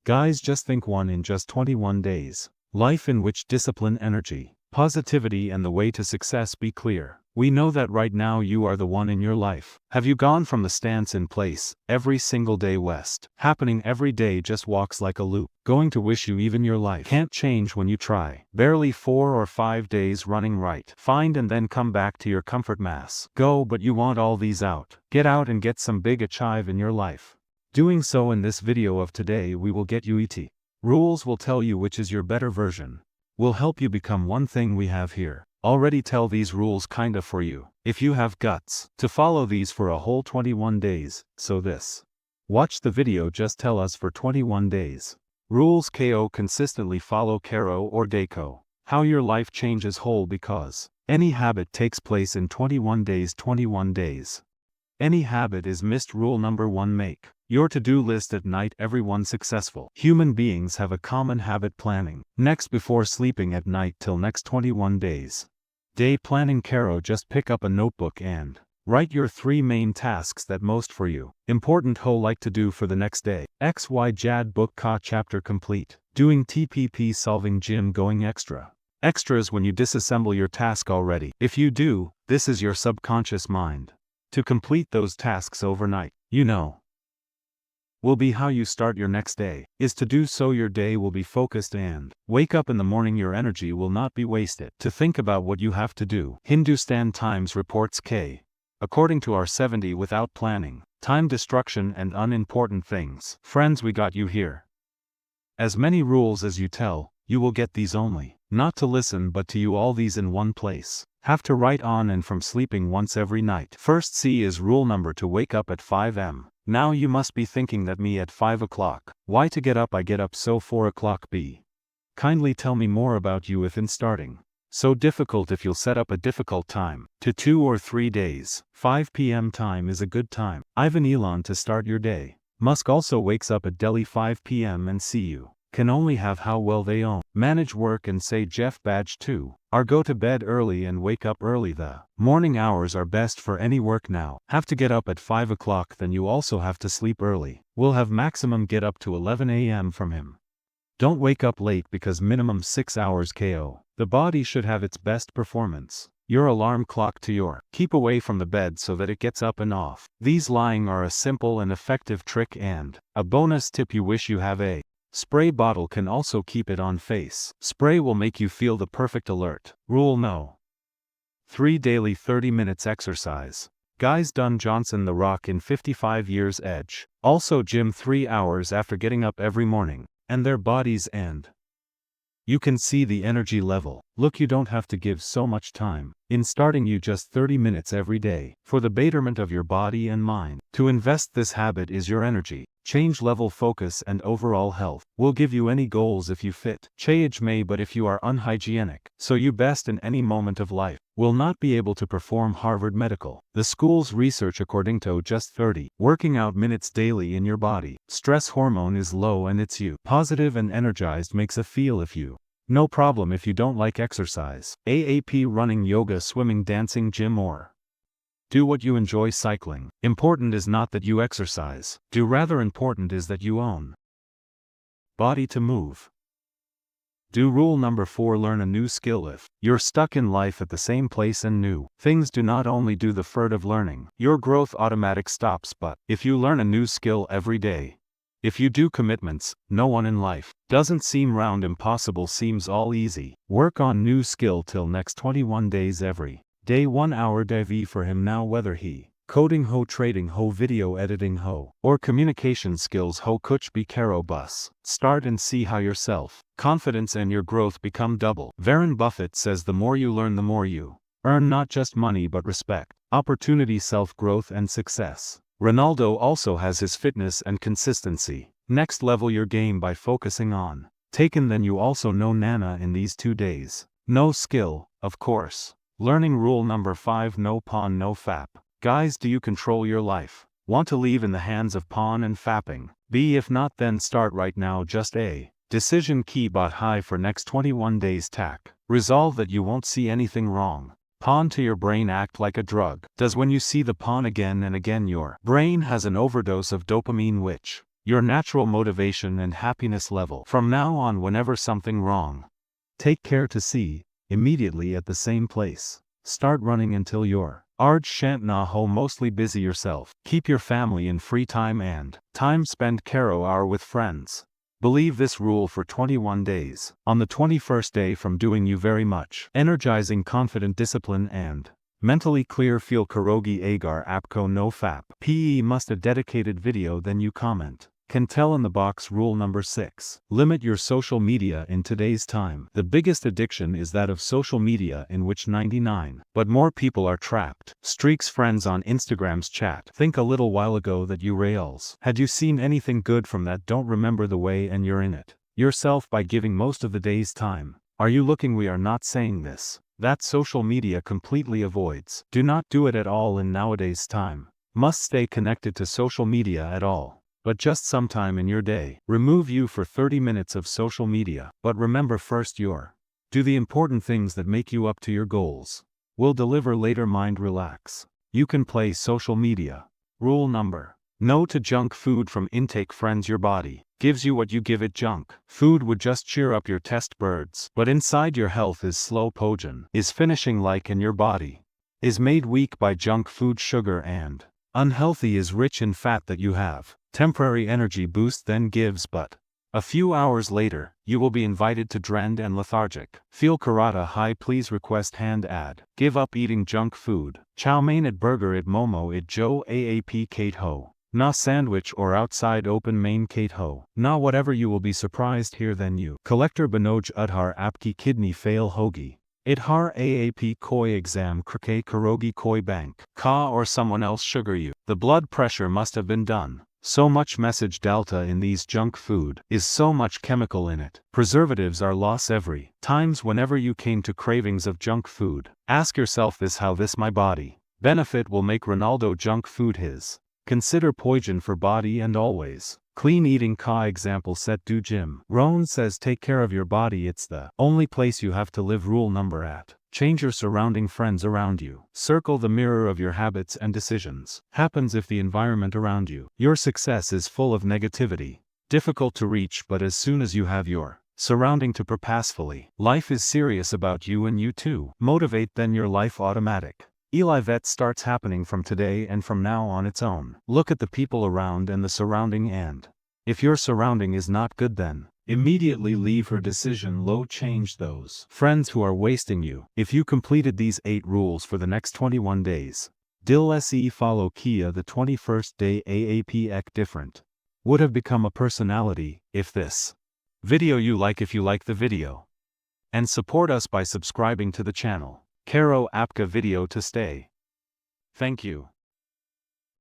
Guys, just think one in just 21 days. Life in which discipline, energy, positivity and the way to success be clear. We know that right now you are the one in your life. Have you gone from the stance in place, every single day west, happening every day just walks like a loop, going to wish you even your life can't change when you try, barely 4 or 5 days running right, find and then come back to your comfort mass, go but you want all these out, get out and get some big achieve in your life. Doing so in this video of today we will get you ET. Rules will tell you which is your better version. Will help you become one thing we have here. Already tell these rules kinda for you, if you have guts, to follow these for a whole 21 days, so this. Watch the video just tell us for 21 days. Rules KO consistently follow Karo or Deco. How your life changes whole because. Any habit takes place in 21 days 21 days. Any habit is missed. Rule number 1 make your to-do list at night. Everyone successful human beings have a common habit planning. Next before sleeping at night till next 21 days. Day planning Karo, just pick up a notebook and write your 3 main tasks that most for you important ho like to do for the next day. XY Jad book ka chapter complete. Doing TPP solving gym going extra. Extras when you disassemble your task already. If you do, this is your subconscious mind. To complete those tasks overnight, you know, will be how you start your next day. Is to do so your day will be focused and wake up in the morning your energy will not be wasted to think about what you have to do. Hindustan Times reports K. According to our 70 without planning, time destruction and unimportant things. Friends, we got you here. As many rules as you tell, you will get these only. Not to listen but to you all these in one place. Have to write on and from sleeping once every night. First C is rule number to wake up at 5 am. Now you must be thinking that me at 5 o'clock. Why to get up I get up so 4 o'clock B. Kindly tell me more about you if in starting. So difficult if you'll set up a difficult time. To 2 or 3 days, 5 p.m. time is a good time. Ivan Elon to start your day. Musk also wakes up at Delhi 5 p.m. and see you. Can only have how well they own. Manage work and say Jeff Badge too. Or go to bed early and wake up early. The morning hours are best for any work now. Have to get up at 5 o'clock then you also have to sleep early. Will have maximum get up to 11 a.m. from him. Don't wake up late because minimum 6 hours KO. The body should have its best performance. Your alarm clock to your. Keep away from the bed so that it gets up and off. These lying are a simple and effective trick and a bonus tip you wish you have a spray bottle can also keep it on face. Spray will make you feel the perfect alert. Rule no. 3 daily 30 minutes exercise. Guys, done Johnson The Rock in 55 years edge. Also gym 3 hours after getting up every morning. And their bodies and you can see the energy level. Look, you don't have to give so much time. In starting you just 30 minutes every day. For the betterment of your body and mind. To invest this habit is your energy. Change level focus and overall health. Will give you any goals if you fit. Change may but if you are unhygienic. So you best in any moment of life. Will not be able to perform Harvard Medical. The school's research according to just 30. Working out minutes daily in your body. Stress hormone is low and it's you. Positive and energized makes a feel if you. No problem if you don't like exercise. AAP running, yoga, swimming, dancing, gym or do what you enjoy. Cycling. Important is not that you exercise. Do rather important is that you own body to move. Do rule number 4 learn a new skill. If you're stuck in life at the same place and new things do not only do the furtive learning, your growth automatic stops. But if you learn a new skill every day, if you do commitments, no one in life doesn't seem round impossible, seems all easy. Work on new skill till next 21 days every day 1 hour daily for him now, whether he coding ho, trading ho, video editing ho, or communication skills ho. Kuch be Karo bus. Start and see how yourself confidence and your growth become double. Warren Buffett says the more you learn the more you earn, not just money but respect, opportunity, self-growth and success. Ronaldo also has his fitness and consistency. Next level your game by focusing on taken, then you also know Nana in these 2 days. No skill, of course. Learning rule number 5 no pawn no fap. Guys, do you control your life? Want to leave in the hands of pawn and fapping? B. If not then start right now. Just a decision key bot high for next 21 days. Tack. Resolve that you won't see anything wrong. Pawn to your brain act like a drug. Does when you see the pawn again and again your brain has an overdose of dopamine which your natural motivation and happiness level. From now on, whenever something wrong, take care to see, immediately at the same place. Start running until you're Arj shan't na ho mostly busy yourself. Keep your family in free time and time spend caro hour with friends. Believe this rule for 21 days. On the 21st day from doing you very much energizing, confident, discipline and mentally clear, feel karogi agar apko no fap. PE must a dedicated video, then you comment. Can tell in the box. Rule number 6. Limit your social media in today's time. The biggest addiction is that of social media, in which 99 but more people are trapped. Streaks friends on Instagram's chat. Think a little while ago that you rails. Had you seen anything good from that? Don't remember the way and you're in it yourself by giving most of the day's time. Are you looking? We are not saying this. That social media completely avoids. Do not do it at all in nowadays time. Must stay connected to social media at all. But just sometime in your day, remove you for 30 minutes of social media. But remember, first do the important things that make you up to your goals. Will deliver later. Mind relax. You can play social media. Rule number: no to junk food from intake. Friends, your body gives you what you give it. Junk food would just cheer up your test birds, but inside your health is slow poison, is finishing like, and your body is made weak by junk food. Sugar and unhealthy is rich in fat that you have temporary energy boost then gives, but a few hours later, you will be invited to drained and lethargic. Feel karata high. Please request hand ad. Give up eating junk food. Chow mein it, burger it, momo it, jo aap kate ho. Na sandwich or outside open main kate ho. Na whatever. You will be surprised here then you. Collector Banoj Udhar apki kidney fail hogi. Idhar aap koi exam krike karogi koi bank. Ka or someone else sugar you. The blood pressure must have been done. So much message delta in these junk food is so much chemical in it. Preservatives are loss every times. Whenever you came to cravings of junk food, ask yourself this: how this my body benefit will make Ronaldo junk food his. Consider poison for body and always clean eating. Ka example set do gym. Rohn says take care of your body. It's the only place you have to live. Rule number 8. Change your surrounding friends around you. Circle the mirror of your habits and decisions. Happens if the environment around you, your success is full of negativity. Difficult to reach, but as soon as you have your surrounding to purposefully, life is serious about you and you too. Motivate, then your life automatic. Eli Vet starts happening from today and from now on its own. Look at the people around and the surrounding, and if your surrounding is not good, then immediately leave her. Decision low. Change those friends who are wasting you. If you completed these 8 rules for the next 21 days, Dil se follow Kia the 21st day AAP ek different would have become a personality. If this video you like, if you like the video, and support us by subscribing to the channel. Karo apka video to stay. Thank you.